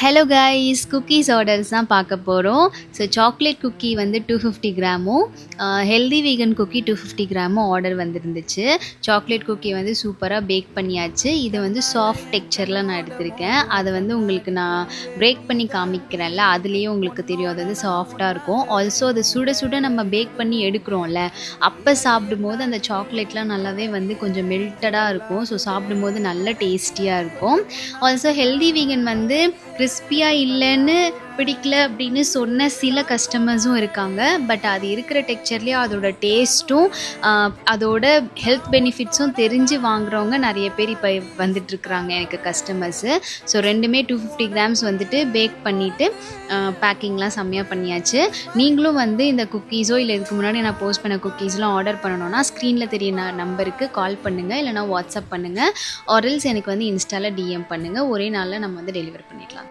Hello guys, cookies orders தான் பார்க்க போகிறோம். ஸோ சாக்லேட் குக்கி வந்து 250 கிராமும், ஹெல்தி வீகன் குக்கி 250 கிராமும் ஆர்டர் வந்துருந்துச்சு. சாக்லேட் குக்கி வந்து சூப்பராக பேக் பண்ணியாச்சு. இது வந்து சாஃப்ட் டெக்ஸ்சரில் நான் எடுத்திருக்கேன். அதை வந்து உங்களுக்கு நான் பிரேக் பண்ணி காமிக்கிறேன்ல, அதுலேயே உங்களுக்கு தெரியும் அது வந்து சாஃப்டாக இருக்கும். ஆல்சோ அது சுட சுட நம்ம பேக் பண்ணி எடுக்கிறோம்ல, அப்போ சாப்பிடும்போது அந்த சாக்லேட்லாம் நல்லாவே வந்து கொஞ்சம் மெல்ட்டடாக இருக்கும். ஸோ சாப்பிடும்போது நல்ல டேஸ்டியாக இருக்கும். ஆல்சோ ஹெல்தி வீகன் வந்து கிறிஸ்பியாக இல்லைன்னு பிடிக்கல அப்படின்னு சொன்ன சில கஸ்டமர்ஸும் இருக்காங்க. பட் அது இருக்கிற டெக்ஸ்சர்லேயே அதோட டேஸ்ட்டும் அதோட ஹெல்த் பெனிஃபிட்ஸும் தெரிஞ்சு வாங்குறவங்க நிறைய பேர் இப்போ வந்துட்டுருக்குறாங்க எனக்கு கஸ்டமர்ஸு. ஸோ ரெண்டுமே 250 கிராம்ஸ் வந்துட்டு பேக் பண்ணிவிட்டு பேக்கிங்லாம் செம்மையாக பண்ணியாச்சு. நீங்களும் வந்து இந்த குக்கீஸோ இல்லை இதுக்கு முன்னாடி நான் போஸ்ட் பண்ண குக்கீஸ்லாம் ஆர்டர் பண்ணணும்னா ஸ்க்ரீனில் தெரிய நம்பருக்கு கால் பண்ணுங்கள், இல்லைனா வாட்ஸ்அப் பண்ணுங்கள், ஆர்எல்ஸ் எனக்கு வந்து இன்ஸ்டாவில் டிஎம் பண்ணுங்கள். ஒரே நாளில் நம்ம வந்து டெலிவர் பண்ணிடலாம்.